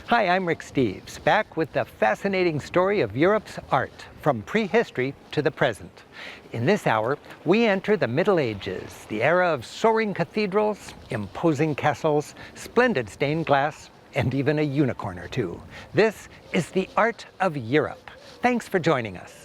Hi, I'm Rick Steves, back with the fascinating story of Europe's art, from prehistory to the present. In this hour, we enter the Middle Ages, the era of soaring cathedrals, imposing castles, splendid stained glass, and even a unicorn or two. This is the art of Europe. Thanks for joining us.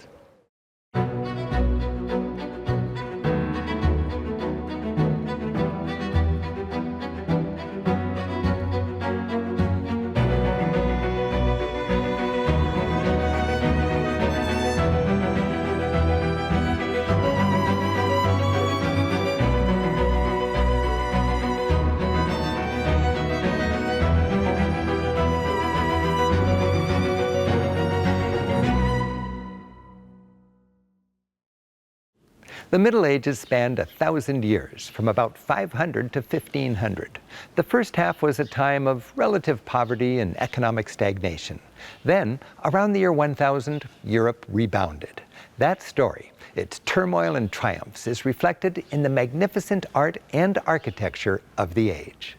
The Middle Ages spanned 1,000 years, from about 500 to 1500. The first half was a time of relative poverty and economic stagnation. Then, around the year 1000, Europe rebounded. That story, its turmoil and triumphs, is reflected in the magnificent art and architecture of the age.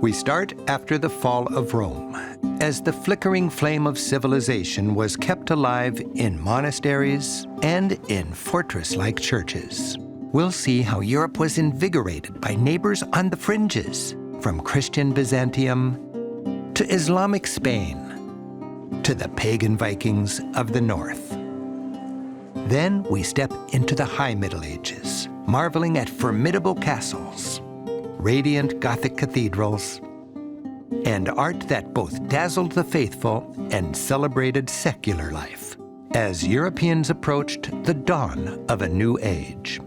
We start after the fall of Rome, as the flickering flame of civilization was kept alive in monasteries and in fortress-like churches. We'll see how Europe was invigorated by neighbors on the fringes, from Christian Byzantium to Islamic Spain to the pagan Vikings of the north. Then we step into the High Middle Ages, marveling at formidable castles, radiant Gothic cathedrals, and art that both dazzled the faithful and celebrated secular life, as Europeans approached the dawn of a new age.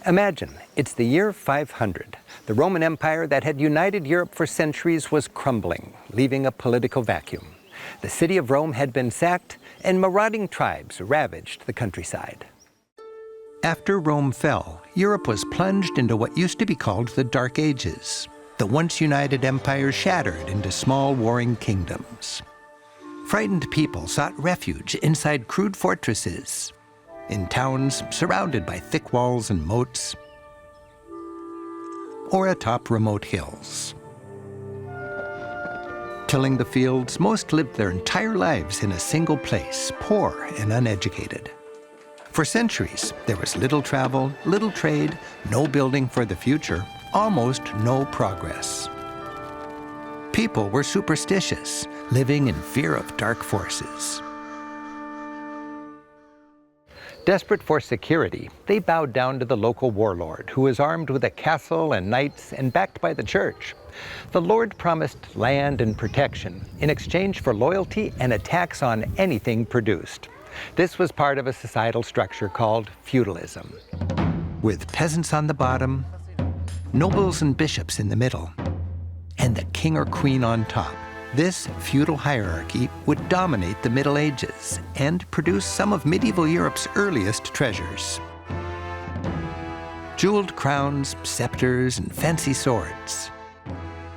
Imagine, it's the year 500. The Roman Empire that had united Europe for centuries was crumbling, leaving a political vacuum. The city of Rome had been sacked, and marauding tribes ravaged the countryside. After Rome fell, Europe was plunged into what used to be called the Dark Ages. The once united empire shattered into small warring kingdoms. Frightened people sought refuge inside crude fortresses, in towns surrounded by thick walls and moats, or atop remote hills. Tilling the fields, most lived their entire lives in a single place, poor and uneducated. For centuries, there was little travel, little trade, no building for the future, almost no progress. People were superstitious, living in fear of dark forces. Desperate for security, they bowed down to the local warlord, who was armed with a castle and knights and backed by the church. The lord promised land and protection in exchange for loyalty and a tax on anything produced. This was part of a societal structure called feudalism, with peasants on the bottom, nobles and bishops in the middle, and the king or queen on top. This feudal hierarchy would dominate the Middle Ages and produce some of medieval Europe's earliest treasures. Jeweled crowns, scepters, and fancy swords.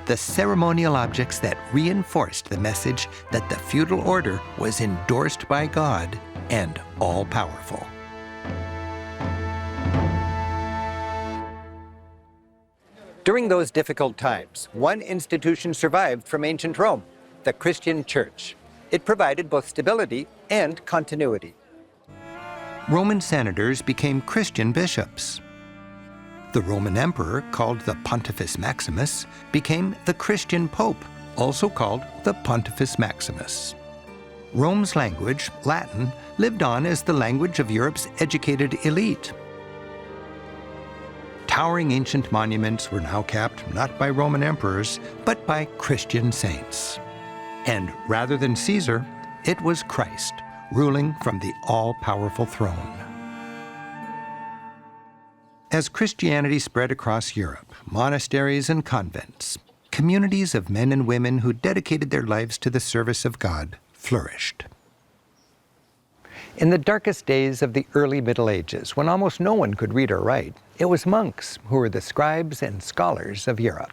The ceremonial objects that reinforced the message that the feudal order was endorsed by God and all-powerful. During those difficult times, one institution survived from ancient Rome, the Christian Church. It provided both stability and continuity. Roman senators became Christian bishops. The Roman emperor, called the Pontifex Maximus, became the Christian pope, also called the Pontifex Maximus. Rome's language, Latin, lived on as the language of Europe's educated elite. Towering ancient monuments were now capped not by Roman emperors, but by Christian saints. And rather than Caesar, it was Christ, ruling from the all-powerful throne. As Christianity spread across Europe, monasteries and convents, communities of men and women who dedicated their lives to the service of God flourished. In the darkest days of the early Middle Ages, when almost no one could read or write, it was monks who were the scribes and scholars of Europe.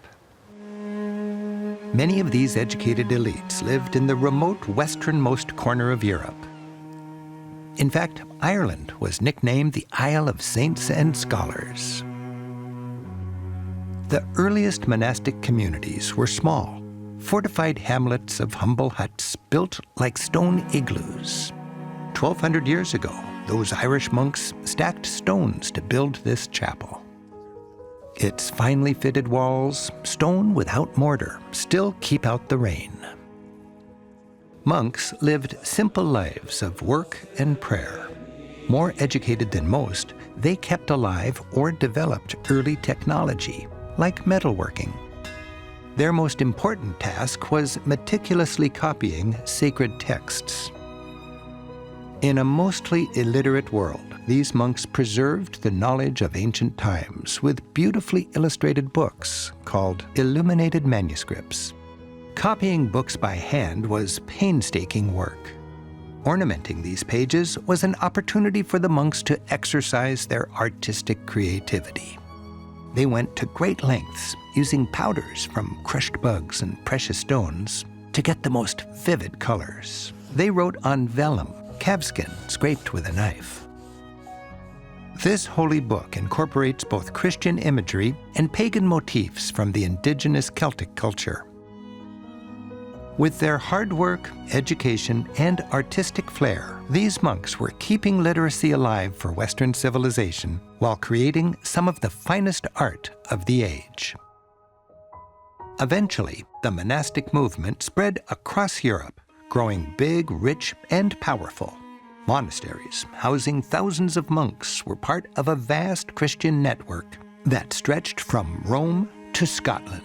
Many of these educated elites lived in the remote westernmost corner of Europe. In fact, Ireland was nicknamed the Isle of Saints and Scholars. The earliest monastic communities were small, fortified hamlets of humble huts built like stone igloos. 1,200 years ago, those Irish monks stacked stones to build this chapel. Its finely fitted walls, stone without mortar, still keep out the rain. Monks lived simple lives of work and prayer. More educated than most, they kept alive or developed early technology, like metalworking. Their most important task was meticulously copying sacred texts. In a mostly illiterate world, these monks preserved the knowledge of ancient times with beautifully illustrated books called illuminated manuscripts. Copying books by hand was painstaking work. Ornamenting these pages was an opportunity for the monks to exercise their artistic creativity. They went to great lengths, using powders from crushed bugs and precious stones to get the most vivid colors. They wrote on vellum, calfskin scraped with a knife. This holy book incorporates both Christian imagery and pagan motifs from the indigenous Celtic culture. With their hard work, education, and artistic flair, these monks were keeping literacy alive for Western civilization while creating some of the finest art of the age. Eventually, the monastic movement spread across Europe, growing big, rich, and powerful. Monasteries, housing thousands of monks, were part of a vast Christian network that stretched from Rome to Scotland.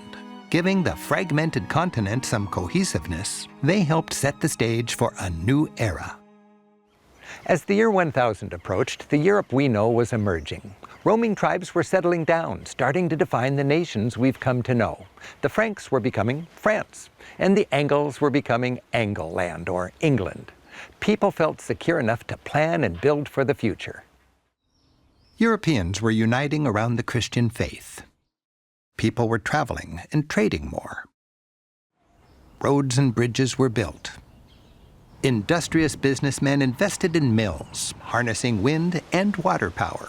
Giving the fragmented continent some cohesiveness, they helped set the stage for a new era. As the year 1000 approached, the Europe we know was emerging. Roaming tribes were settling down, starting to define the nations we've come to know. The Franks were becoming France, and the Angles were becoming Angleland, or England. People felt secure enough to plan and build for the future. Europeans were uniting around the Christian faith. People were traveling and trading more. Roads and bridges were built. Industrious businessmen invested in mills, harnessing wind and water power.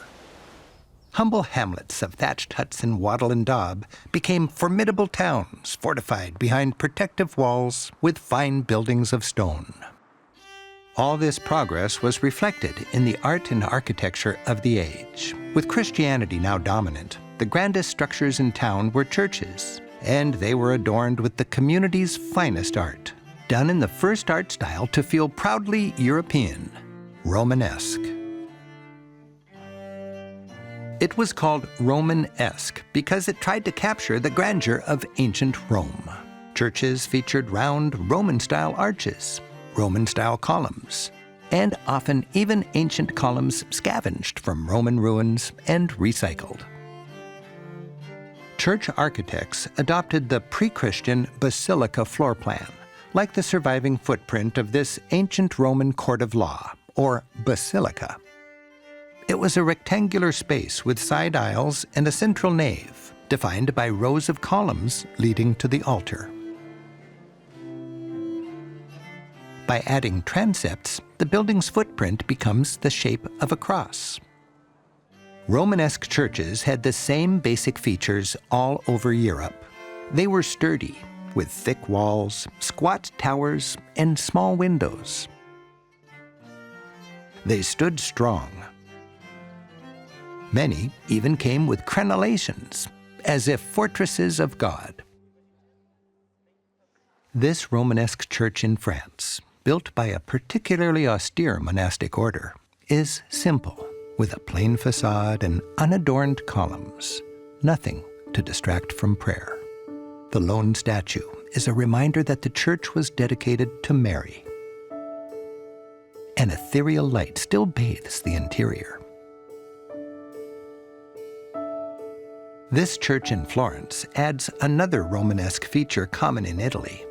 Humble hamlets of thatched huts in wattle and daub became formidable towns fortified behind protective walls with fine buildings of stone. All this progress was reflected in the art and architecture of the age. With Christianity now dominant, the grandest structures in town were churches, and they were adorned with the community's finest art, done in the first art style to feel proudly European, Romanesque. It was called Romanesque because it tried to capture the grandeur of ancient Rome. Churches featured round Roman-style arches, Roman-style columns, and often even ancient columns scavenged from Roman ruins and recycled. Church architects adopted the pre-Christian basilica floor plan, like the surviving footprint of this ancient Roman court of law, or basilica. It was a rectangular space with side aisles and a central nave, defined by rows of columns leading to the altar. By adding transepts, the building's footprint becomes the shape of a cross. Romanesque churches had the same basic features all over Europe. They were sturdy, with thick walls, squat towers, and small windows. They stood strong. Many even came with crenellations, as if fortresses of God. This Romanesque church in France, built by a particularly austere monastic order, is simple, with a plain facade and unadorned columns, nothing to distract from prayer. The lone statue is a reminder that the church was dedicated to Mary. An ethereal light still bathes the interior. This church in Florence adds another Romanesque feature common in Italy: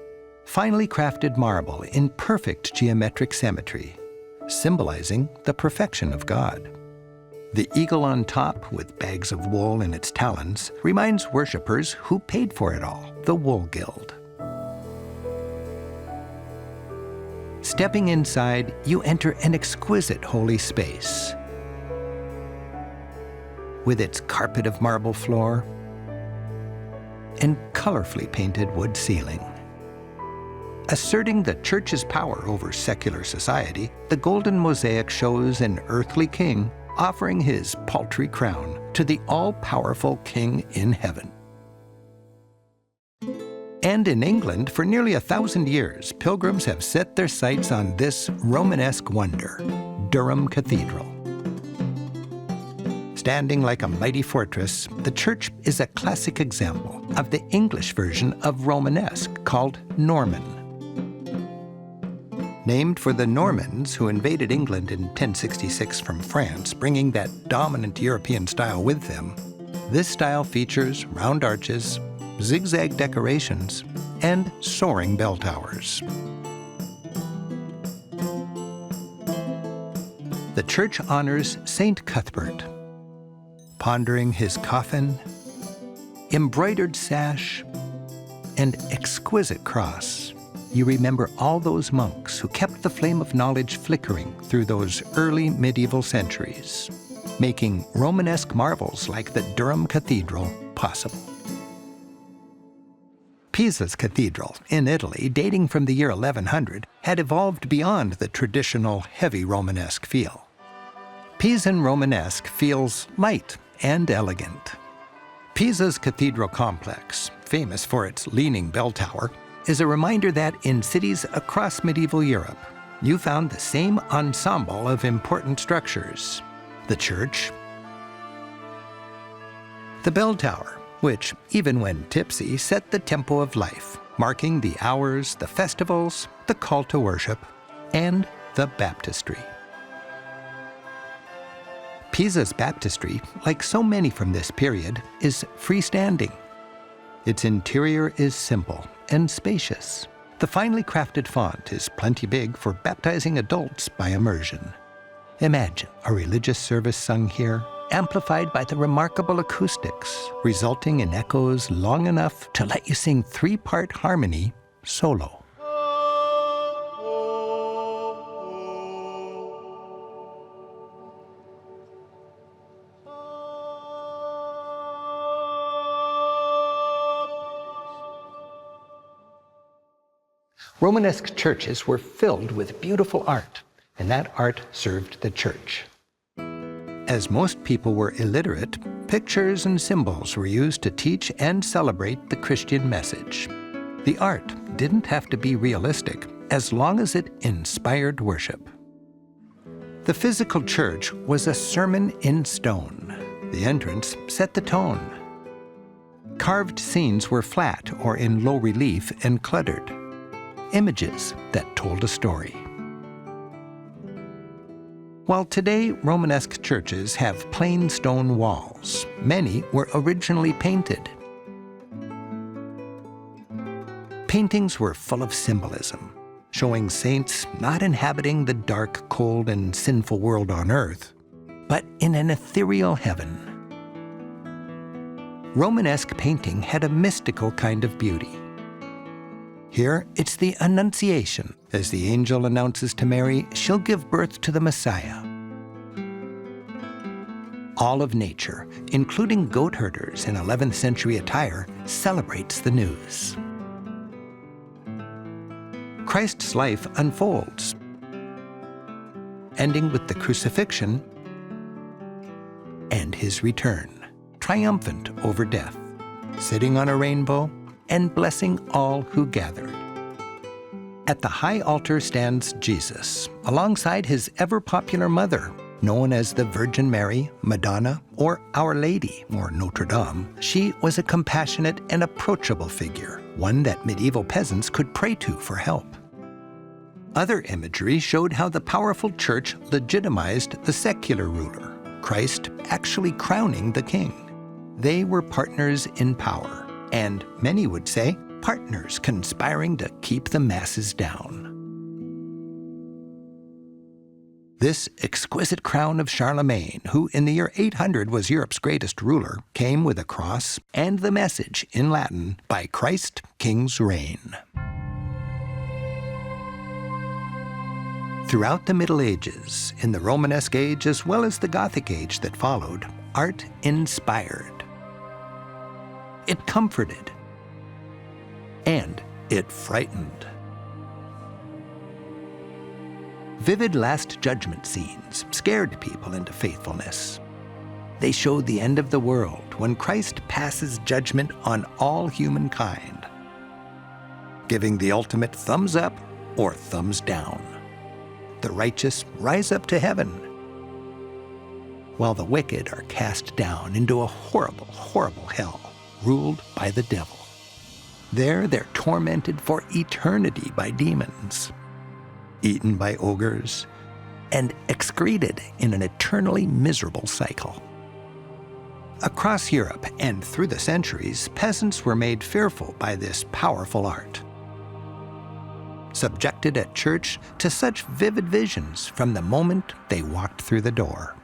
finely crafted marble in perfect geometric symmetry, symbolizing the perfection of God. The eagle on top, with bags of wool in its talons, reminds worshippers who paid for it all, the Wool Guild. Stepping inside, you enter an exquisite holy space. With its carpet of marble floor, and colorfully painted wood ceiling. Asserting the church's power over secular society, the golden mosaic shows an earthly king offering his paltry crown to the all-powerful King in heaven. And in England, for nearly 1,000 years, pilgrims have set their sights on this Romanesque wonder, Durham Cathedral. Standing like a mighty fortress, the church is a classic example of the English version of Romanesque called Norman. Named for the Normans who invaded England in 1066 from France, bringing that dominant European style with them, this style features round arches, zigzag decorations, and soaring bell towers. The church honors Saint Cuthbert, pondering his coffin, embroidered sash, and exquisite cross. You remember all those monks who kept the flame of knowledge flickering through those early medieval centuries, making Romanesque marvels like the Durham Cathedral possible. Pisa's cathedral in Italy, dating from the year 1100, had evolved beyond the traditional heavy Romanesque feel. Pisan Romanesque feels light and elegant. Pisa's cathedral complex, famous for its leaning bell tower, is a reminder that in cities across medieval Europe, you found the same ensemble of important structures: the church, the bell tower, which, even when tipsy, set the tempo of life, marking the hours, the festivals, the call to worship, and the baptistry. Pisa's baptistry, like so many from this period, is freestanding. Its interior is simple and spacious. The finely crafted font is plenty big for baptizing adults by immersion. Imagine a religious service sung here, amplified by the remarkable acoustics, resulting in echoes long enough to let you sing three-part harmony solo. Romanesque churches were filled with beautiful art, and that art served the church. As most people were illiterate, pictures and symbols were used to teach and celebrate the Christian message. The art didn't have to be realistic as long as it inspired worship. The physical church was a sermon in stone. The entrance set the tone. Carved scenes were flat or in low relief and cluttered. Images that told a story. While today Romanesque churches have plain stone walls, many were originally painted. Paintings were full of symbolism, showing saints not inhabiting the dark, cold, and sinful world on earth, but in an ethereal heaven. Romanesque painting had a mystical kind of beauty. Here, it's the Annunciation, as the angel announces to Mary she'll give birth to the Messiah. All of nature, including goat herders in 11th century attire, celebrates the news. Christ's life unfolds, ending with the crucifixion and his return, triumphant over death, sitting on a rainbow and blessing all who gathered. At the high altar stands Jesus, alongside his ever-popular mother, known as the Virgin Mary, Madonna, or Our Lady, or Notre Dame. She was a compassionate and approachable figure, one that medieval peasants could pray to for help. Other imagery showed how the powerful church legitimized the secular ruler, Christ actually crowning the king. They were partners in power, and many would say, partners conspiring to keep the masses down. This exquisite crown of Charlemagne, who in the year 800 was Europe's greatest ruler, came with a cross and the message in Latin, "By Christ, Kings reign." Throughout the Middle Ages, in the Romanesque age as well as the Gothic age that followed, art inspired. It comforted, and it frightened. Vivid Last Judgment scenes scared people into faithfulness. They showed the end of the world when Christ passes judgment on all humankind, giving the ultimate thumbs up or thumbs down. The righteous rise up to heaven, while the wicked are cast down into a horrible, horrible hell ruled by the devil. There they're tormented for eternity by demons, eaten by ogres, and excreted in an eternally miserable cycle. Across Europe and through the centuries, peasants were made fearful by this powerful art, subjected at church to such vivid visions from the moment they walked through the door.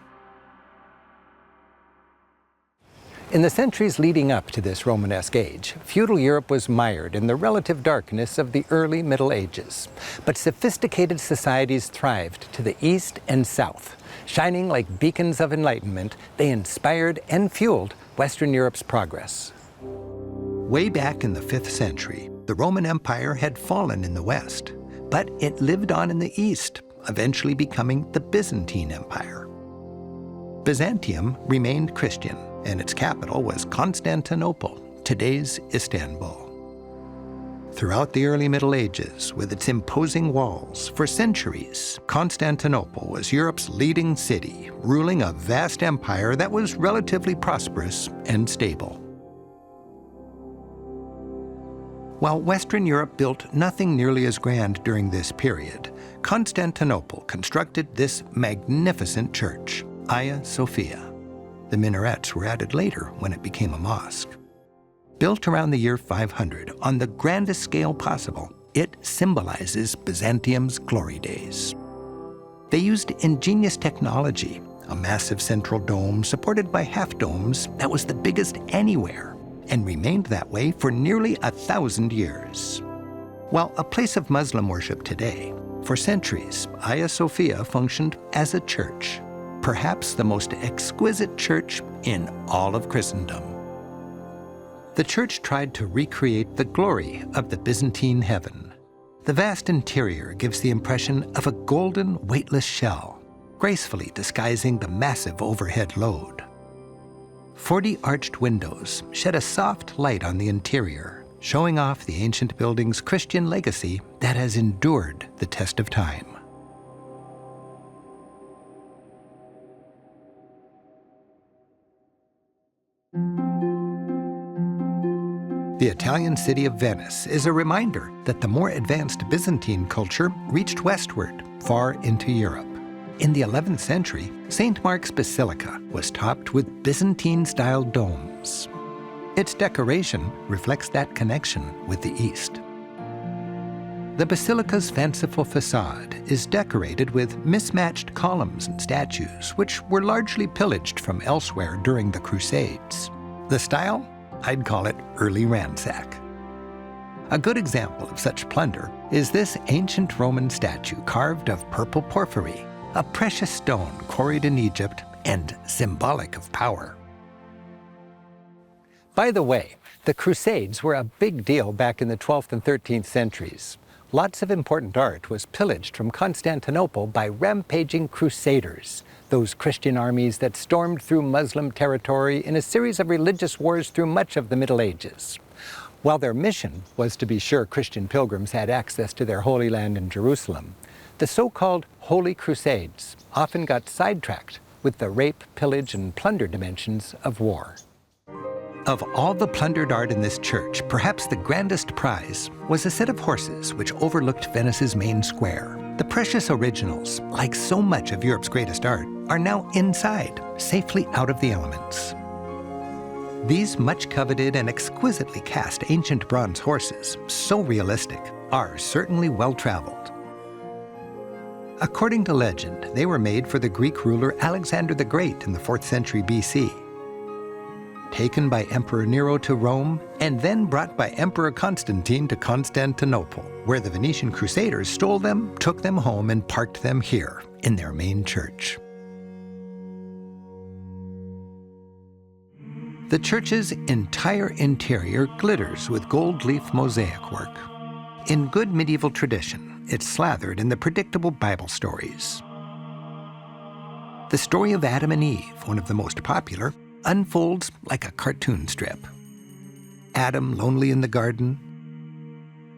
In the centuries leading up to this Romanesque age, feudal Europe was mired in the relative darkness of the early Middle Ages. But sophisticated societies thrived to the east and south. Shining like beacons of enlightenment, they inspired and fueled Western Europe's progress. Way back in the 5th century, the Roman Empire had fallen in the west, but it lived on in the east, eventually becoming the Byzantine Empire. Byzantium remained Christian, and its capital was Constantinople, today's Istanbul. Throughout the early Middle Ages, with its imposing walls, for centuries, Constantinople was Europe's leading city, ruling a vast empire that was relatively prosperous and stable. While Western Europe built nothing nearly as grand during this period, Constantinople constructed this magnificent church, Hagia Sophia. The minarets were added later when it became a mosque. Built around the year 500 on the grandest scale possible, it symbolizes Byzantium's glory days. They used ingenious technology, a massive central dome supported by half-domes that was the biggest anywhere, and remained that way for nearly 1,000 years. While a place of Muslim worship today, for centuries, Hagia Sophia functioned as a church, perhaps the most exquisite church in all of Christendom. The church tried to recreate the glory of the Byzantine heaven. The vast interior gives the impression of a golden, weightless shell, gracefully disguising the massive overhead load. 40 arched windows shed a soft light on the interior, showing off the ancient building's Christian legacy that has endured the test of time. The Italian city of Venice is a reminder that the more advanced Byzantine culture reached westward, far into Europe. In the 11th century, St. Mark's Basilica was topped with Byzantine-style domes. Its decoration reflects that connection with the East. The basilica's fanciful facade is decorated with mismatched columns and statues, which were largely pillaged from elsewhere during the Crusades. The style? I'd call it early ransack. A good example of such plunder is this ancient Roman statue carved of purple porphyry, a precious stone quarried in Egypt and symbolic of power. By the way, the Crusades were a big deal back in the 12th and 13th centuries. Lots of important art was pillaged from Constantinople by rampaging crusaders, those Christian armies that stormed through Muslim territory in a series of religious wars through much of the Middle Ages. While their mission was to be sure Christian pilgrims had access to their Holy Land in Jerusalem, the so-called Holy Crusades often got sidetracked with the rape, pillage, and plunder dimensions of war. Of all the plundered art in this church, perhaps the grandest prize was a set of horses which overlooked Venice's main square. The precious originals, like so much of Europe's greatest art, are now inside, safely out of the elements. These much-coveted and exquisitely cast ancient bronze horses, so realistic, are certainly well-traveled. According to legend, they were made for the Greek ruler Alexander the Great in the 4th century BC. Taken by Emperor Nero to Rome, and then brought by Emperor Constantine to Constantinople, where the Venetian Crusaders stole them, took them home, and parked them here, in their main church. The church's entire interior glitters with gold leaf mosaic work. In good medieval tradition, it's slathered in the predictable Bible stories. The story of Adam and Eve, one of the most popular, unfolds like a cartoon strip. Adam lonely in the garden,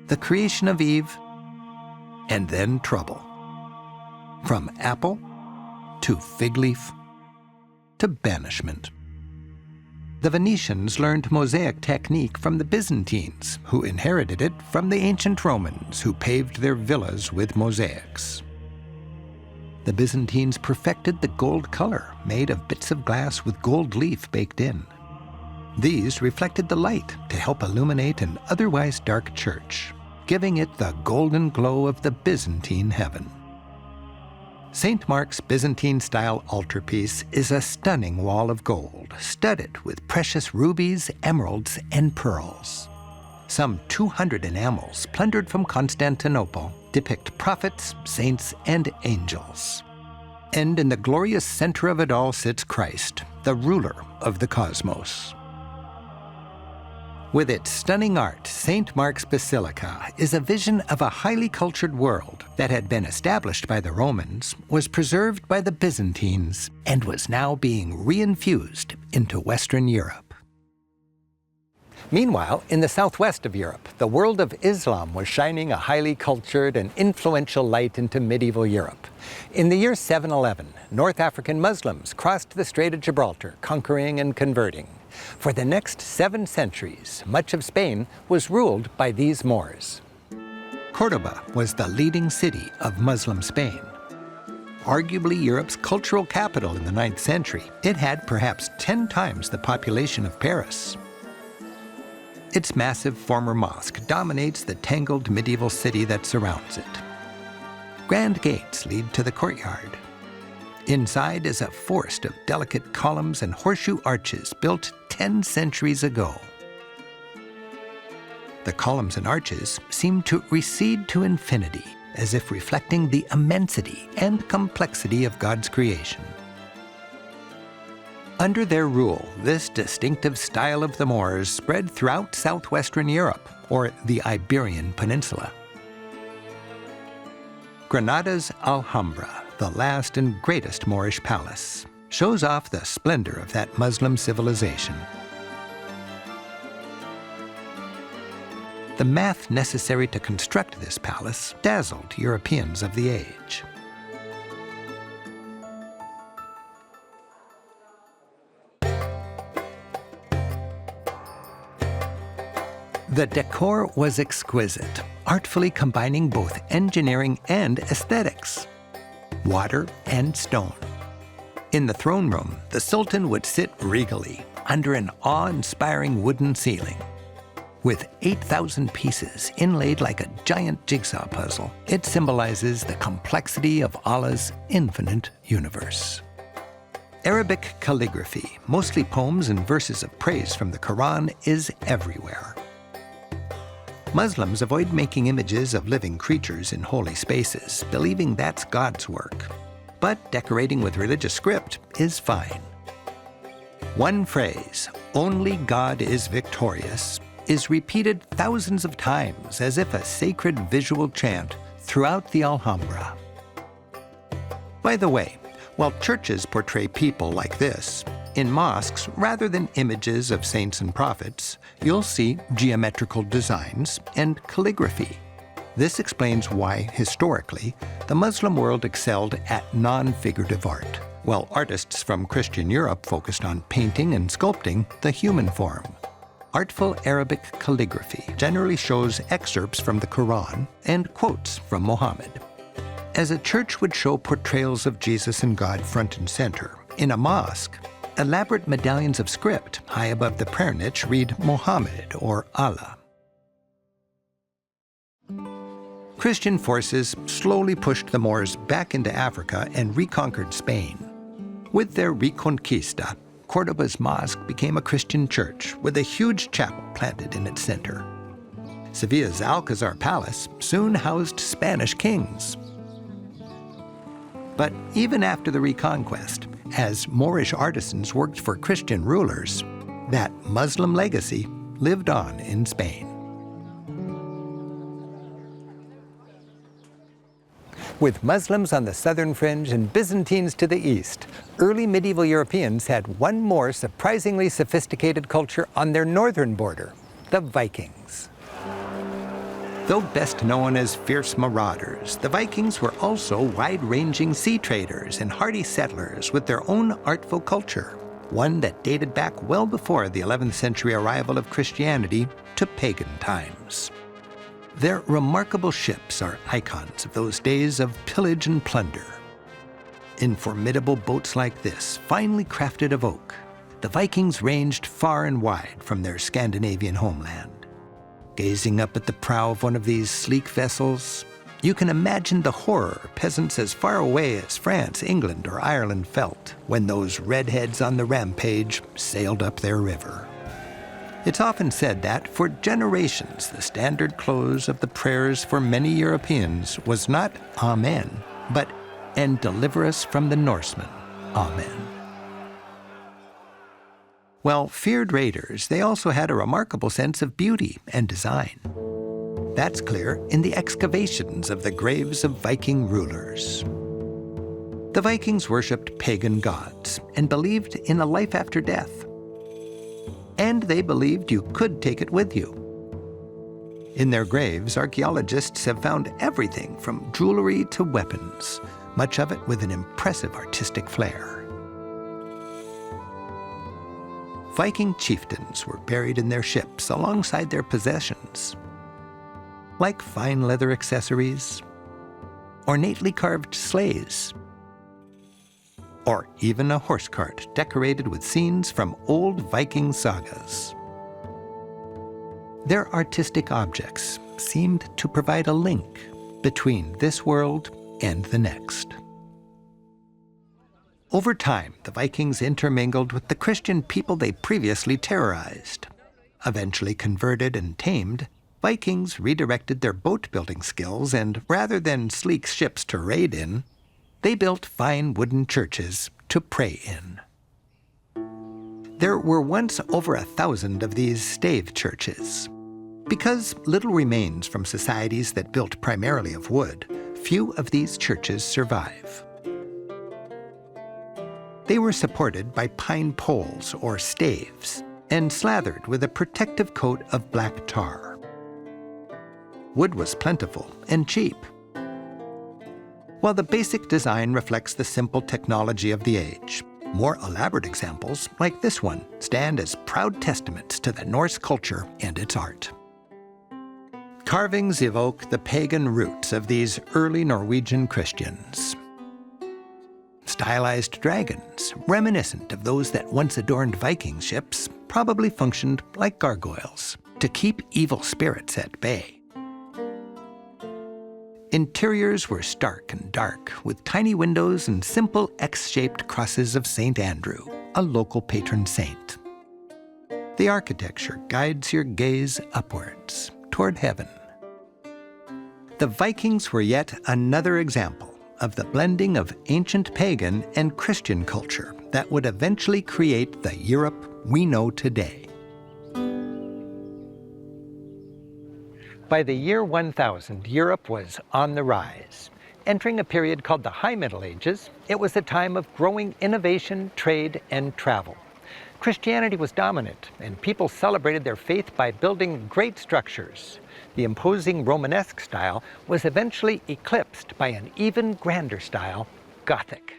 the creation of Eve, and then trouble. From apple to fig leaf to banishment. The Venetians learned mosaic technique from the Byzantines, who inherited it from the ancient Romans, who paved their villas with mosaics. The Byzantines perfected the gold color, made of bits of glass with gold leaf baked in. These reflected the light to help illuminate an otherwise dark church, giving it the golden glow of the Byzantine heaven. St. Mark's Byzantine-style altarpiece is a stunning wall of gold, studded with precious rubies, emeralds, and pearls. Some 200 enamels, plundered from Constantinople, depict prophets, saints, and angels. And in the glorious center of it all sits Christ, the ruler of the cosmos. With its stunning art, St. Mark's Basilica is a vision of a highly cultured world that had been established by the Romans, was preserved by the Byzantines, and was now being reinfused into Western Europe. Meanwhile, in the southwest of Europe, the world of Islam was shining a highly cultured and influential light into medieval Europe. In the year 711, North African Muslims crossed the Strait of Gibraltar, conquering and converting. For the next 7 centuries, much of Spain was ruled by these Moors. Córdoba was the leading city of Muslim Spain. Arguably Europe's cultural capital in the 9th century, it had perhaps 10 times the population of Paris. Its massive former mosque dominates the tangled medieval city that surrounds it. Grand gates lead to the courtyard. Inside is a forest of delicate columns and horseshoe arches built 10 centuries ago. The columns and arches seem to recede to infinity, as if reflecting the immensity and complexity of God's creation. Under their rule, this distinctive style of the Moors spread throughout southwestern Europe, or the Iberian Peninsula. Granada's Alhambra, the last and greatest Moorish palace, shows off the splendor of that Muslim civilization. The math necessary to construct this palace dazzled Europeans of the age. The decor was exquisite, artfully combining both engineering and aesthetics, water and stone. In the throne room, the Sultan would sit regally under an awe-inspiring wooden ceiling. With 8,000 pieces inlaid like a giant jigsaw puzzle, it symbolizes the complexity of Allah's infinite universe. Arabic calligraphy, mostly poems and verses of praise from the Quran, is everywhere. Muslims avoid making images of living creatures in holy spaces, believing that's God's work. But decorating with religious script is fine. One phrase, "Only God is victorious," is repeated thousands of times as if a sacred visual chant throughout the Alhambra. By the way, while churches portray people like this, in mosques, rather than images of saints and prophets, you'll see geometrical designs and calligraphy. This explains why, historically, the Muslim world excelled at non-figurative art, while artists from Christian Europe focused on painting and sculpting the human form. Artful Arabic calligraphy generally shows excerpts from the Quran and quotes from Muhammad. As a church would show portrayals of Jesus and God front and center, in a mosque, elaborate medallions of script high above the prayer niche read Muhammad or Allah. Christian forces slowly pushed the Moors back into Africa and reconquered Spain. With their Reconquista, Córdoba's mosque became a Christian church with a huge chapel planted in its center. Sevilla's Alcazar Palace soon housed Spanish kings. But even after the Reconquest, as Moorish artisans worked for Christian rulers, That Muslim legacy lived on in Spain. With Muslims on the southern fringe and Byzantines to the east, early medieval Europeans had one more surprisingly sophisticated culture on their northern border, the Vikings. Though best known as fierce marauders, the Vikings were also wide-ranging sea traders and hardy settlers with their own artful culture, one that dated back well before the 11th century arrival of Christianity to pagan times. Their remarkable ships are icons of those days of pillage and plunder. In formidable boats like this, finely crafted of oak, the Vikings ranged far and wide from their Scandinavian homeland. Gazing up at the prow of one of these sleek vessels, you can imagine the horror peasants as far away as France, England, or Ireland felt when those redheads on the rampage sailed up their river. It's often said that, for generations, the standard close of the prayers for many Europeans was not Amen, but "And deliver us from the Norsemen, Amen." Well, feared raiders, they also had a remarkable sense of beauty and design. That's clear in the excavations of the graves of Viking rulers. The Vikings worshipped pagan gods and believed in a life after death. And they believed you could take it with you. In their graves, archaeologists have found everything from jewelry to weapons, much of it with an impressive artistic flair. Viking chieftains were buried in their ships alongside their possessions, like fine leather accessories, ornately carved sleighs, or even a horse cart decorated with scenes from old Viking sagas. Their artistic objects seemed to provide a link between this world and the next. Over time, the Vikings intermingled with the Christian people they previously terrorized. Eventually converted and tamed, Vikings redirected their boat-building skills, and rather than sleek ships to raid in, they built fine wooden churches to pray in. There were once over 1,000 of these stave churches. Because little remains from societies that built primarily of wood, few of these churches survive. They were supported by pine poles or staves and slathered with a protective coat of black tar. Wood was plentiful and cheap. While the basic design reflects the simple technology of the age, more elaborate examples, like this one, stand as proud testaments to the Norse culture and its art. Carvings evoke the pagan roots of these early Norwegian Christians. Stylized dragons, reminiscent of those that once adorned Viking ships, probably functioned like gargoyles to keep evil spirits at bay. Interiors were stark and dark, with tiny windows and simple X-shaped crosses of St. Andrew, a local patron saint. The architecture guides your gaze upwards, toward heaven. The Vikings were yet another example of the blending of ancient pagan and Christian culture that would eventually create the Europe we know today. By the year 1000, Europe was on the rise. Entering a period called the High Middle Ages, it was a time of growing innovation, trade, and travel. Christianity was dominant, and people celebrated their faith by building great structures. The imposing Romanesque style was eventually eclipsed by an even grander style, Gothic.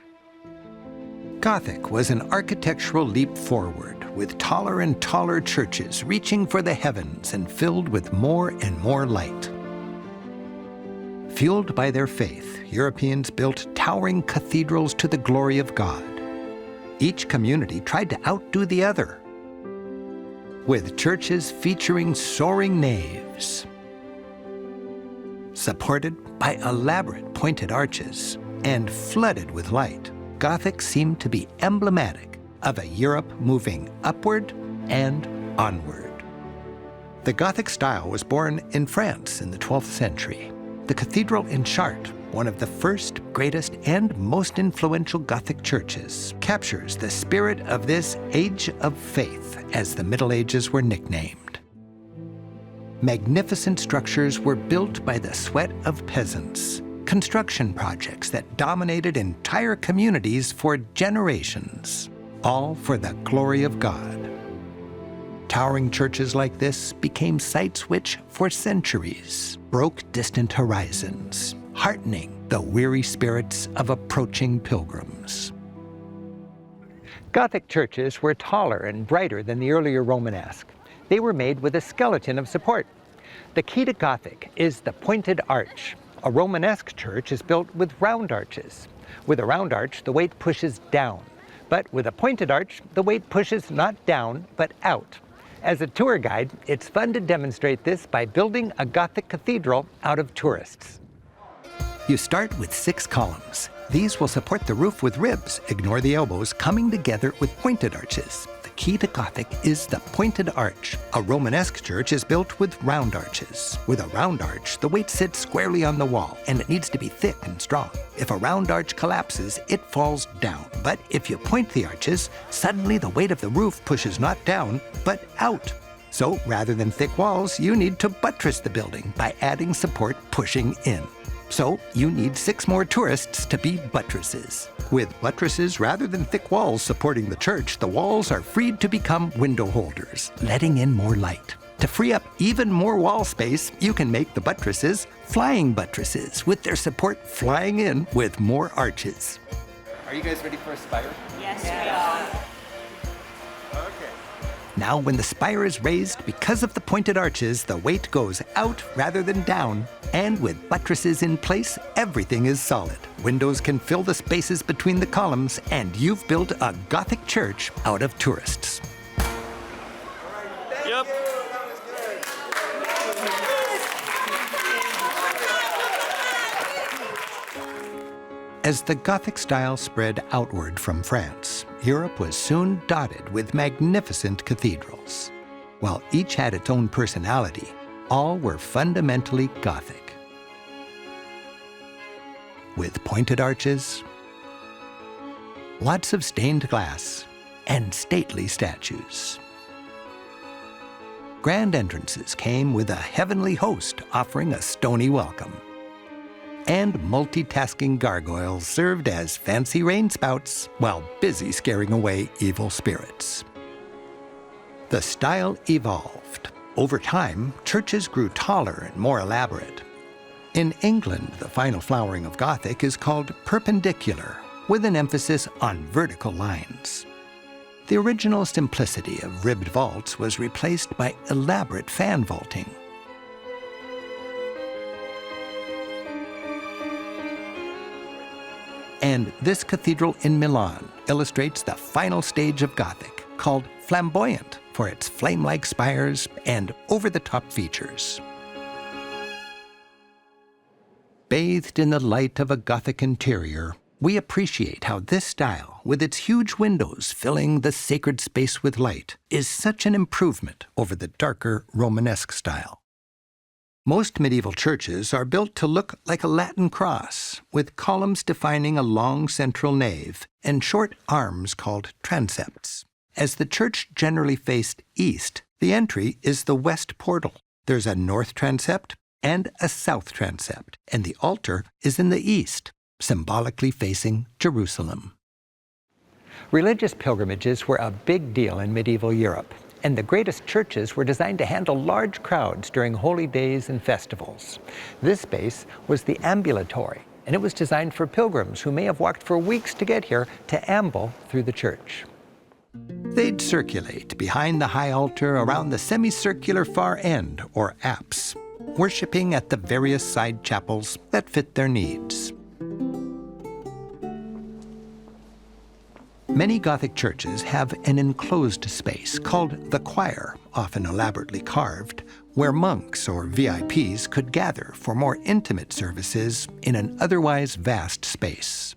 Gothic was an architectural leap forward, with taller and taller churches reaching for the heavens and filled with more and more light. Fueled by their faith, Europeans built towering cathedrals to the glory of God. Each community tried to outdo the other, with churches featuring soaring naves, supported by elaborate pointed arches and flooded with light. Gothic seemed to be emblematic of a Europe moving upward and onward. The Gothic style was born in France in the 12th century. The cathedral in Chartres, one of the first greatest and most influential Gothic churches, captures the spirit of this age of faith, as the Middle Ages were nicknamed. Magnificent structures were built by the sweat of peasants, construction projects that dominated entire communities for generations, all for the glory of God. Towering churches like this became sites which, for centuries, broke distant horizons, heartening the weary spirits of approaching pilgrims. Gothic churches were taller and brighter than the earlier Romanesque. They were made with a skeleton of support. The key to Gothic is the pointed arch. A Romanesque church is built with round arches. With a round arch, the weight pushes down. But with a pointed arch, the weight pushes not down, but out. As a tour guide, it's fun to demonstrate this by building a Gothic cathedral out of tourists. You start with 6 columns. These will support the roof with ribs, ignore the elbows, coming together with pointed arches. The key to Gothic is the pointed arch. A Romanesque church is built with round arches. With a round arch, the weight sits squarely on the wall, and it needs to be thick and strong. If a round arch collapses, it falls down. But if you point the arches, suddenly the weight of the roof pushes not down, but out. So rather than thick walls, you need to buttress the building by adding support pushing in. So you need 6 more tourists to be buttresses. With buttresses rather than thick walls supporting the church, the walls are freed to become window holders, letting in more light. To free up even more wall space, you can make the buttresses flying buttresses, with their support flying in with more arches. Are you guys ready for a spire? Yes, we are. Now, when the spire is raised, because of the pointed arches, the weight goes out rather than down. And with buttresses in place, everything is solid. Windows can fill the spaces between the columns, and you've built a Gothic church out of tourists. Yep. As the Gothic style spread outward from France, Europe was soon dotted with magnificent cathedrals. While each had its own personality, all were fundamentally Gothic. With pointed arches, lots of stained glass, and stately statues. Grand entrances came with a heavenly host offering a stony welcome. And multitasking gargoyles served as fancy rain spouts while busy scaring away evil spirits. The style evolved. Over time, churches grew taller and more elaborate. In England, the final flowering of Gothic is called perpendicular, with an emphasis on vertical lines. The original simplicity of ribbed vaults was replaced by elaborate fan vaulting. And this cathedral in Milan illustrates the final stage of Gothic, called flamboyant for its flame-like spires and over-the-top features. Bathed in the light of a Gothic interior, we appreciate how this style, with its huge windows filling the sacred space with light, is such an improvement over the darker Romanesque style. Most medieval churches are built to look like a Latin cross, with columns defining a long central nave and short arms called transepts. As the church generally faced east, the entry is the west portal. There's a north transept and a south transept, and the altar is in the east, symbolically facing Jerusalem. Religious pilgrimages were a big deal in medieval Europe, and the greatest churches were designed to handle large crowds during holy days and festivals. This space was the ambulatory, and it was designed for pilgrims who may have walked for weeks to get here to amble through the church. They'd circulate behind the high altar around the semicircular far end, or apse, worshiping at the various side chapels that fit their needs. Many Gothic churches have an enclosed space called the choir, often elaborately carved, where monks or VIPs could gather for more intimate services in an otherwise vast space.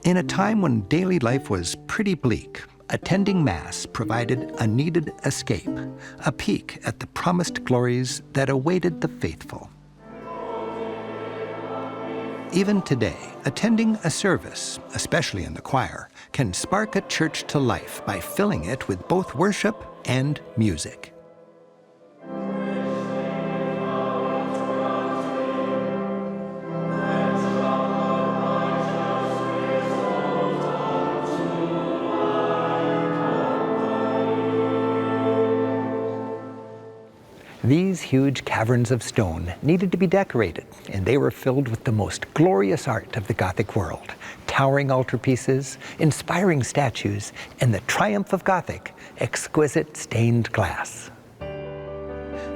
In a time when daily life was pretty bleak, attending Mass provided a needed escape, a peek at the promised glories that awaited the faithful. Even today, attending a service, especially in the choir, can spark a church to life by filling it with both worship and music. These huge caverns of stone needed to be decorated, and they were filled with the most glorious art of the Gothic world: towering altarpieces, inspiring statues, and the triumph of Gothic, exquisite stained glass.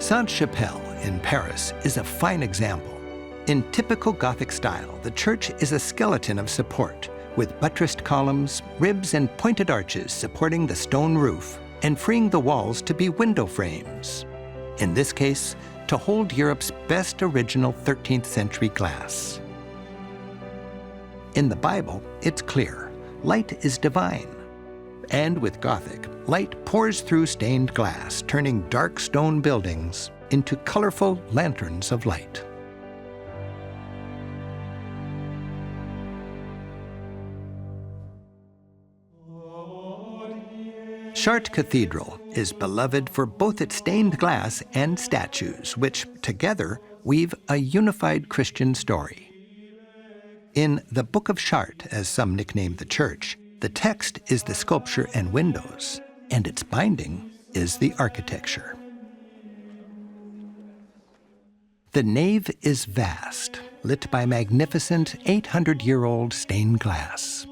Sainte-Chapelle in Paris is a fine example. In typical Gothic style, the church is a skeleton of support, with buttressed columns, ribs, and pointed arches supporting the stone roof and freeing the walls to be window frames. In this case, to hold Europe's best original 13th century glass. In the Bible, it's clear: light is divine. And with Gothic, light pours through stained glass, turning dark stone buildings into colorful lanterns of light. Chartres Cathedral is beloved for both its stained glass and statues, which together weave a unified Christian story. In the Book of Chartres, as some nickname the church, the text is the sculpture and windows, and its binding is the architecture. The nave is vast, lit by magnificent 800-year-old stained glass.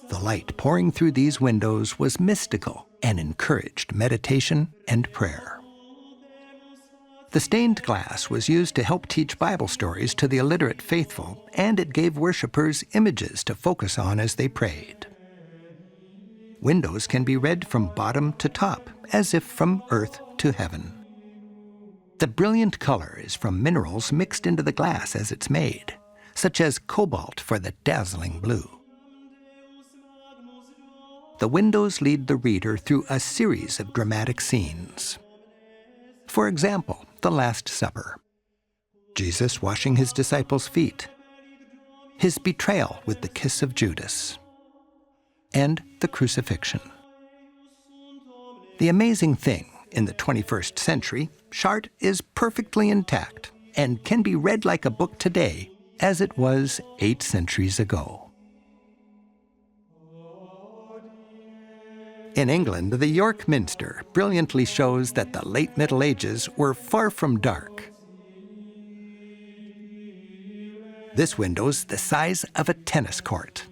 The light pouring through these windows was mystical and encouraged meditation and prayer. The stained glass was used to help teach Bible stories to the illiterate faithful, and it gave worshipers images to focus on as they prayed. Windows can be read from bottom to top, as if from earth to heaven. The brilliant color is from minerals mixed into the glass as it's made, such as cobalt for the dazzling blue. The windows lead the reader through a series of dramatic scenes. For example, the Last Supper, Jesus washing his disciples' feet, his betrayal with the kiss of Judas, and the crucifixion. The amazing thing, in the 21st century, Chartres is perfectly intact and can be read like a book today as it was 8 centuries ago. In England, the York Minster brilliantly shows that the late Middle Ages were far from dark. This window's the size of a tennis court.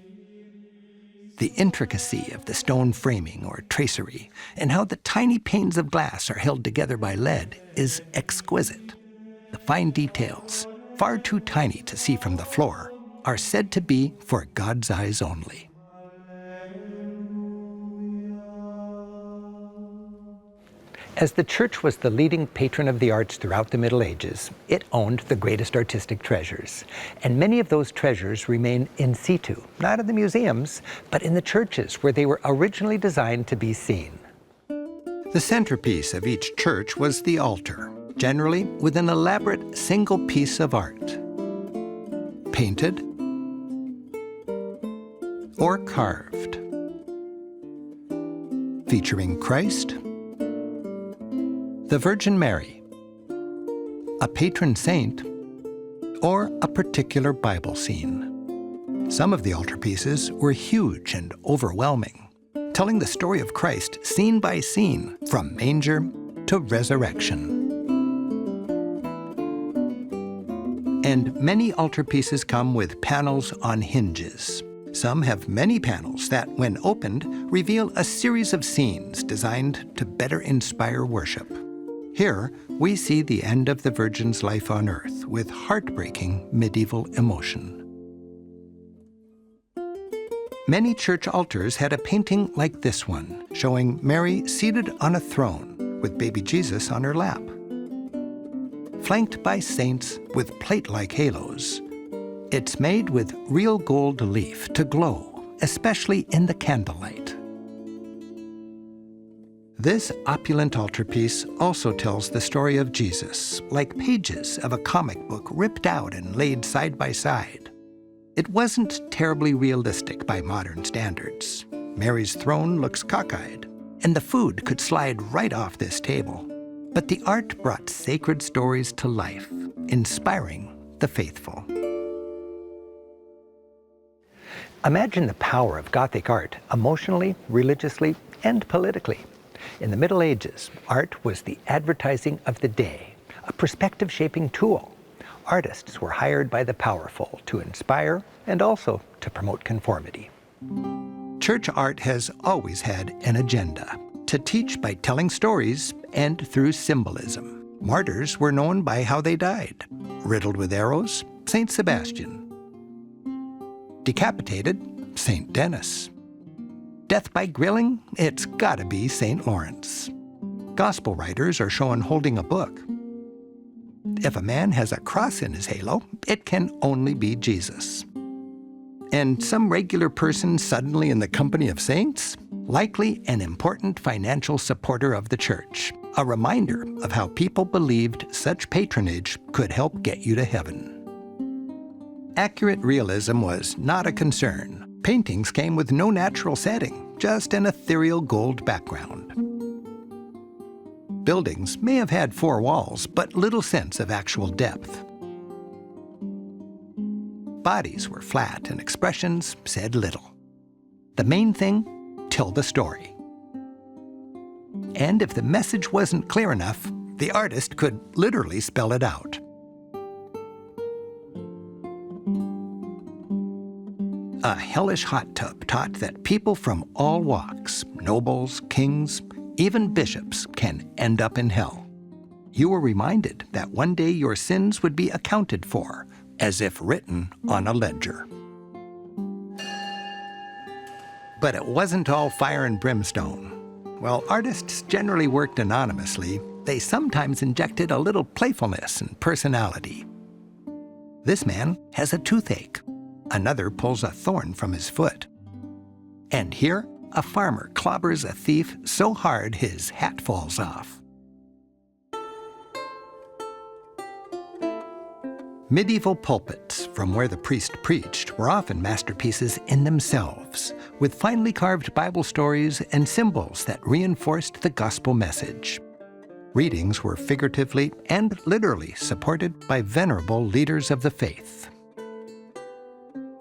The intricacy of the stone framing or tracery, and how the tiny panes of glass are held together by lead, is exquisite. The fine details, far too tiny to see from the floor, are said to be for God's eyes only. As the church was the leading patron of the arts throughout the Middle Ages, it owned the greatest artistic treasures. And many of those treasures remain in situ, not in the museums, but in the churches where they were originally designed to be seen. The centerpiece of each church was the altar, generally with an elaborate single piece of art, painted or carved, featuring Christ, the Virgin Mary, a patron saint, or a particular Bible scene. Some of the altarpieces were huge and overwhelming, telling the story of Christ scene by scene, from manger to resurrection. And many altarpieces come with panels on hinges. Some have many panels that, when opened, reveal a series of scenes designed to better inspire worship. Here, we see the end of the Virgin's life on earth with heartbreaking medieval emotion. Many church altars had a painting like this one, showing Mary seated on a throne with baby Jesus on her lap. Flanked by saints with plate-like halos, it's made with real gold leaf to glow, especially in the candlelight. This opulent altarpiece also tells the story of Jesus, like pages of a comic book ripped out and laid side by side. It wasn't terribly realistic by modern standards. Mary's throne looks cockeyed, and the food could slide right off this table. But the art brought sacred stories to life, inspiring the faithful. Imagine the power of Gothic art emotionally, religiously, and politically. In the Middle Ages, art was the advertising of the day, a perspective-shaping tool. Artists were hired by the powerful to inspire and also to promote conformity. Church art has always had an agenda, to teach by telling stories and through symbolism. Martyrs were known by how they died. Riddled with arrows, Saint Sebastian. Decapitated, Saint Denis. Death by grilling, it's gotta be Saint Lawrence. Gospel writers are shown holding a book. If a man has a cross in his halo, it can only be Jesus. And some regular person suddenly in the company of saints? Likely an important financial supporter of the church, a reminder of how people believed such patronage could help get you to heaven. Accurate realism was not a concern. Paintings came with no natural setting, just an ethereal gold background. Buildings may have had four walls, but little sense of actual depth. Bodies were flat and expressions said little. The main thing, tell the story. And if the message wasn't clear enough, the artist could literally spell it out. A hellish hot tub taught that people from all walks, nobles, kings, even bishops, can end up in hell. You were reminded that one day your sins would be accounted for, as if written on a ledger. But it wasn't all fire and brimstone. While artists generally worked anonymously, they sometimes injected a little playfulness and personality. This man has a toothache. Another pulls a thorn from his foot. And here, a farmer clobbers a thief so hard his hat falls off. Medieval pulpits, from where the priest preached, were often masterpieces in themselves, with finely carved Bible stories and symbols that reinforced the gospel message. Readings were figuratively and literally supported by venerable leaders of the faith.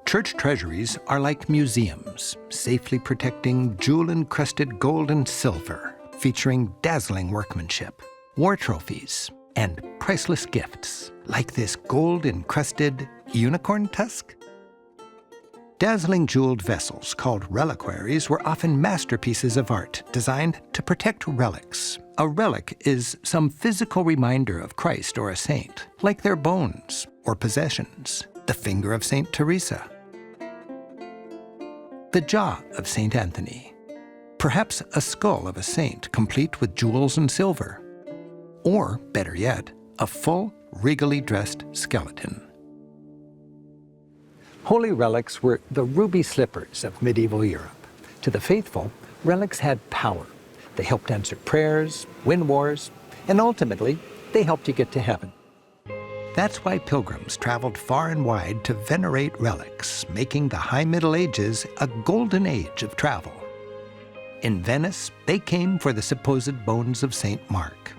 Church treasuries are like museums, safely protecting jewel-encrusted gold and silver, featuring dazzling workmanship, war trophies, and priceless gifts, like this gold-encrusted unicorn tusk. Dazzling jeweled vessels called reliquaries were often masterpieces of art designed to protect relics. A relic is some physical reminder of Christ or a saint, like their bones or possessions, the finger of Saint Teresa, the jaw of Saint Anthony, perhaps a skull of a saint complete with jewels and silver, or, better yet, a full, regally dressed skeleton. Holy relics were the ruby slippers of medieval Europe. To the faithful, relics had power. They helped answer prayers, win wars, and ultimately, they helped you get to heaven. That's why pilgrims traveled far and wide to venerate relics, making the High Middle Ages a golden age of travel. In Venice, they came for the supposed bones of Saint Mark.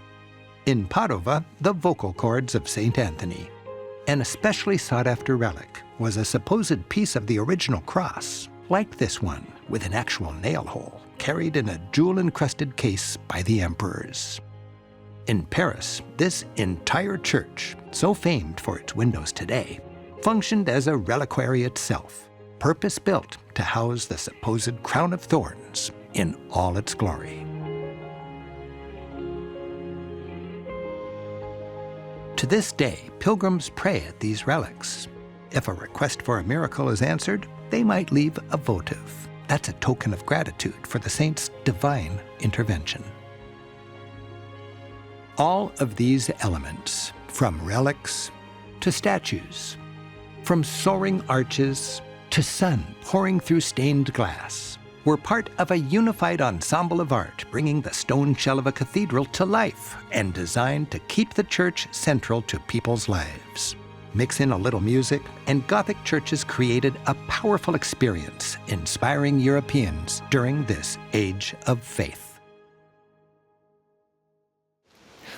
In Padova, the vocal cords of Saint Anthony. An especially sought-after relic was a supposed piece of the original cross, like this one, with an actual nail hole, carried in a jewel-encrusted case by the emperors. In Paris, this entire church, so famed for its windows today, functioned as a reliquary itself, purpose-built to house the supposed crown of thorns in all its glory. To this day, pilgrims pray at these relics. If a request for a miracle is answered, they might leave a votive. That's a token of gratitude for the saint's divine intervention. All of these elements, from relics to statues, from soaring arches to sun pouring through stained glass, were part of a unified ensemble of art, bringing the stone shell of a cathedral to life and designed to keep the church central to people's lives. Mix in a little music, and Gothic churches created a powerful experience, inspiring Europeans during this age of faith.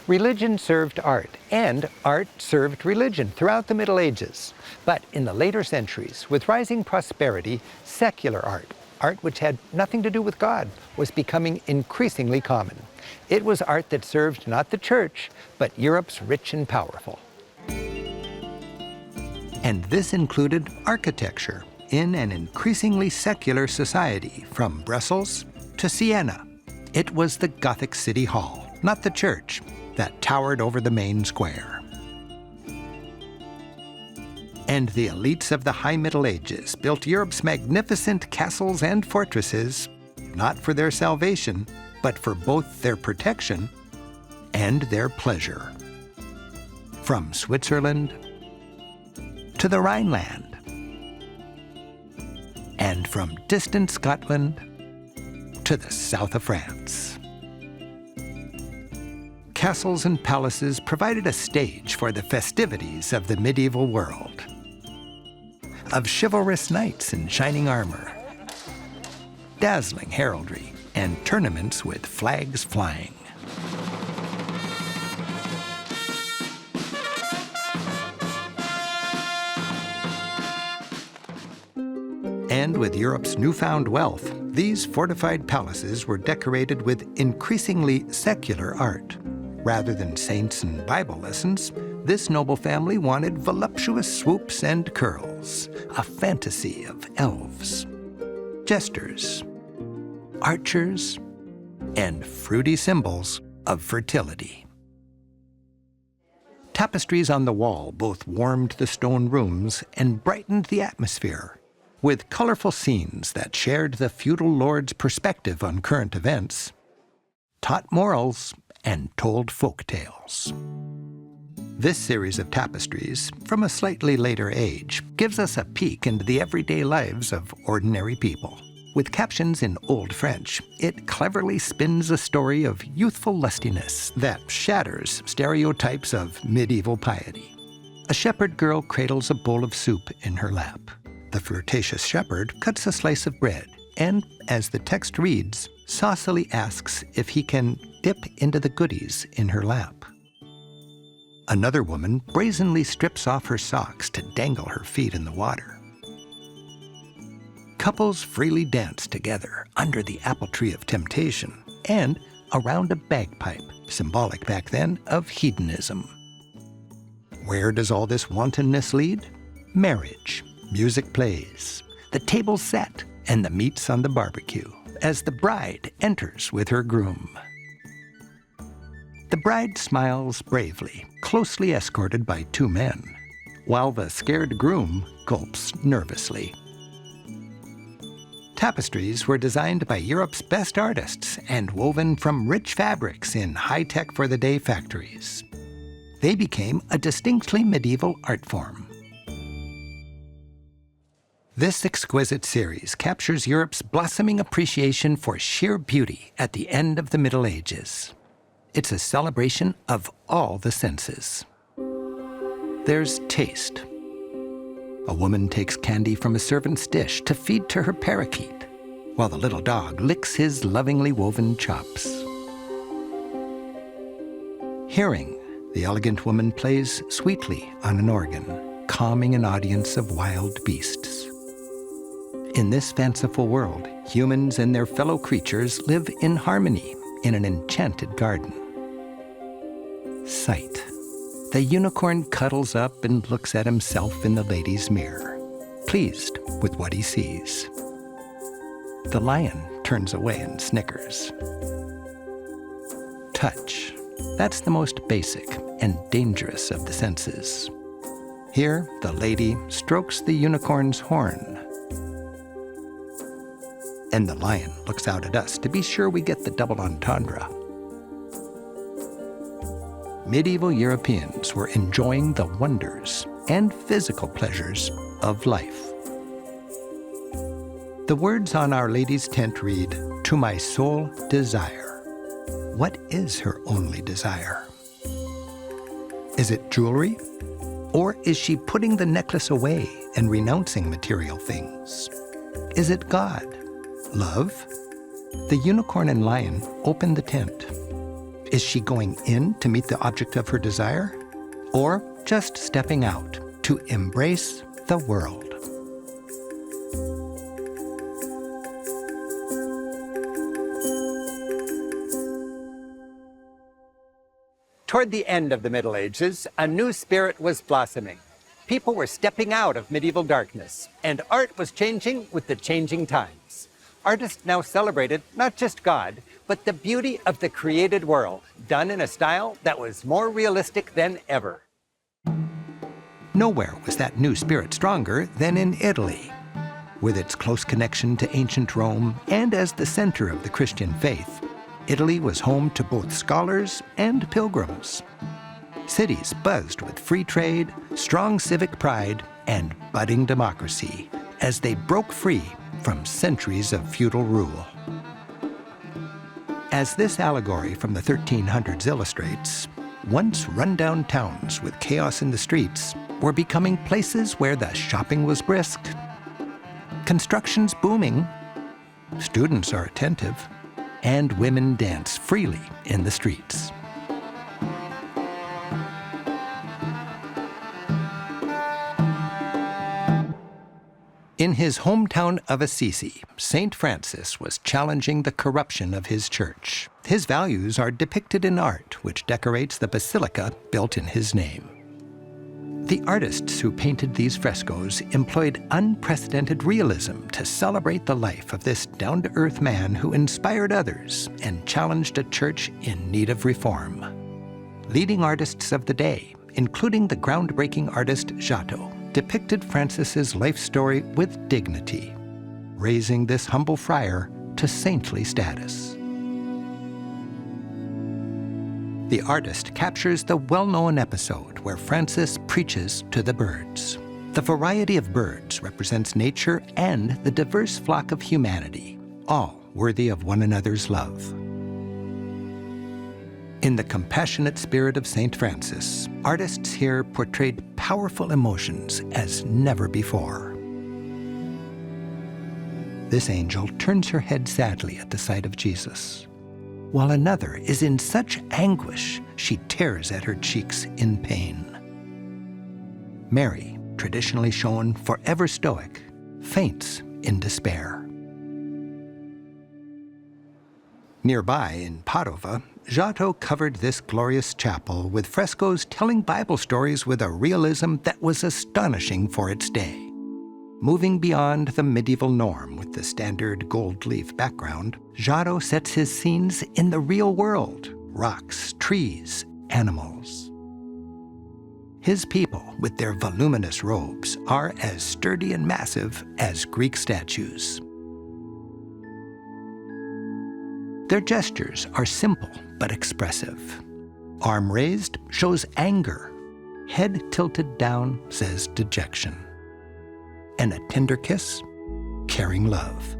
Religion served art, and art served religion throughout the Middle Ages. But in the later centuries, with rising prosperity, secular art, art which had nothing to do with God, was becoming increasingly common. It was art that served not the church, but Europe's rich and powerful. And this included architecture in an increasingly secular society, from Brussels to Siena. It was the Gothic city hall, not the church, that towered over the main square. And the elites of the High Middle Ages built Europe's magnificent castles and fortresses, not for their salvation, but for both their protection and their pleasure. From Switzerland to the Rhineland, and from distant Scotland to the south of France. Castles and palaces provided a stage for the festivities of the medieval world, of chivalrous knights in shining armor, dazzling heraldry, and tournaments with flags flying. And with Europe's newfound wealth, these fortified palaces were decorated with increasingly secular art. Rather than saints and Bible lessons, this noble family wanted voluptuous swoops and curls, a fantasy of elves, jesters, archers, and fruity symbols of fertility. Tapestries on the wall both warmed the stone rooms and brightened the atmosphere, with colorful scenes that shared the feudal lord's perspective on current events, taught morals, and told folk tales. This series of tapestries, from a slightly later age, gives us a peek into the everyday lives of ordinary people. With captions in Old French, it cleverly spins a story of youthful lustiness that shatters stereotypes of medieval piety. A shepherd girl cradles a bowl of soup in her lap. The flirtatious shepherd cuts a slice of bread and, as the text reads, saucily asks if he can dip into the goodies in her lap. Another woman brazenly strips off her socks to dangle her feet in the water. Couples freely dance together under the apple tree of temptation and around a bagpipe, symbolic back then of hedonism. Where does all this wantonness lead? Marriage. Music plays, the table's set, and the meat's on the barbecue as the bride enters with her groom. The bride smiles bravely, closely escorted by two men, while the scared groom gulps nervously. Tapestries were designed by Europe's best artists and woven from rich fabrics in high-tech for-the-day factories. They became a distinctly medieval art form. This exquisite series captures Europe's blossoming appreciation for sheer beauty at the end of the Middle Ages. It's a celebration of all the senses. There's taste. A woman takes candy from a servant's dish to feed to her parakeet, while the little dog licks his lovingly woven chops. Hearing, the elegant woman plays sweetly on an organ, calming an audience of wild beasts. In this fanciful world, humans and their fellow creatures live in harmony in an enchanted garden. Sight. The unicorn cuddles up and looks at himself in the lady's mirror, pleased with what he sees. The lion turns away and snickers. Touch. That's the most basic and dangerous of the senses. Here, the lady strokes the unicorn's horn, and the lion looks out at us to be sure we get the double entendre. Medieval Europeans were enjoying the wonders and physical pleasures of life. The words on Our Lady's tent read, "To my soul desire." What is her only desire? Is it jewelry? Or is she putting the necklace away and renouncing material things? Is it God? Love? The unicorn and lion open the tent. Is she going in to meet the object of her desire? Or just stepping out to embrace the world? Toward the end of the Middle Ages, a new spirit was blossoming. People were stepping out of medieval darkness, and art was changing with the changing times. Artists now celebrated not just God, but the beauty of the created world, done in a style that was more realistic than ever. Nowhere was that new spirit stronger than in Italy. With its close connection to ancient Rome and as the center of the Christian faith, Italy was home to both scholars and pilgrims. Cities buzzed with free trade, strong civic pride, and budding democracy as they broke free from centuries of feudal rule. As this allegory from the 1300s illustrates, once run-down towns with chaos in the streets were becoming places where the shopping was brisk, construction's booming, students are attentive, and women dance freely in the streets. In his hometown of Assisi, St. Francis was challenging the corruption of his church. His values are depicted in art, which decorates the basilica built in his name. The artists who painted these frescoes employed unprecedented realism to celebrate the life of this down-to-earth man who inspired others and challenged a church in need of reform. Leading artists of the day, including the groundbreaking artist Giotto, depicted Francis's life story with dignity, raising this humble friar to saintly status. The artist captures the well-known episode where Francis preaches to the birds. The variety of birds represents nature and the diverse flock of humanity, all worthy of one another's love. In the compassionate spirit of St. Francis, artists here portrayed powerful emotions as never before. This angel turns her head sadly at the sight of Jesus, while another is in such anguish she tears at her cheeks in pain. Mary, traditionally shown forever stoic, faints in despair. Nearby in Padova, Giotto covered this glorious chapel with frescoes telling Bible stories with a realism that was astonishing for its day. Moving beyond the medieval norm with the standard gold leaf background, Giotto sets his scenes in the real world: rocks, trees, animals. His people, with their voluminous robes, are as sturdy and massive as Greek statues. Their gestures are simple but expressive. Arm raised shows anger. Head tilted down says dejection. And a tender kiss, caring love.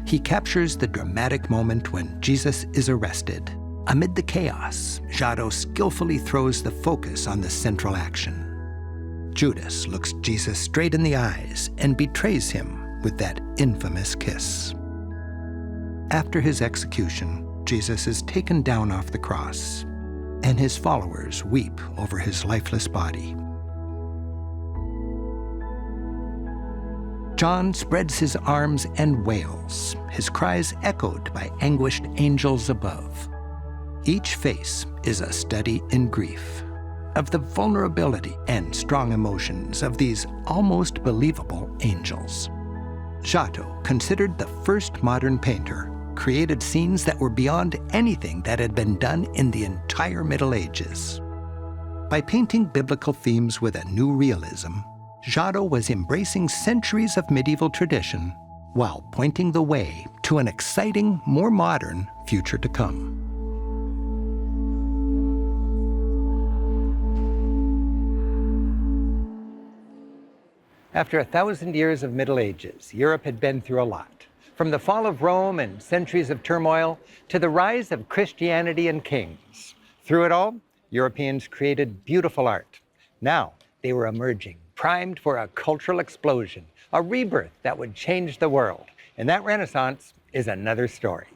He captures the dramatic moment when Jesus is arrested. Amid the chaos, Giotto skillfully throws the focus on the central action. Judas looks Jesus straight in the eyes and betrays him with that infamous kiss. After his execution, Jesus is taken down off the cross, and his followers weep over his lifeless body. John spreads his arms and wails, his cries echoed by anguished angels above. Each face is a study in grief, of the vulnerability and strong emotions of these almost believable angels. Giotto, considered the first modern painter, created scenes that were beyond anything that had been done in the entire Middle Ages. By painting biblical themes with a new realism, Giotto was embracing centuries of medieval tradition while pointing the way to an exciting, more modern future to come. After 1,000 years of Middle Ages, Europe had been through a lot. From the fall of Rome and centuries of turmoil to the rise of Christianity and kings. Through it all, Europeans created beautiful art. Now, they were emerging, primed for a cultural explosion, a rebirth that would change the world. And that Renaissance is another story.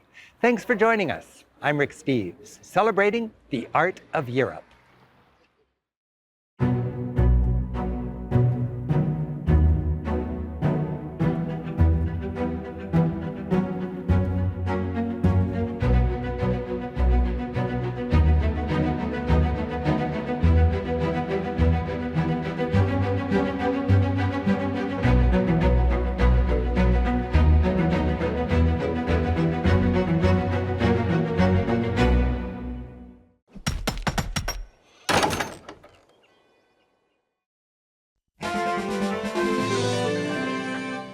Thanks for joining us. I'm Rick Steves, celebrating the art of Europe.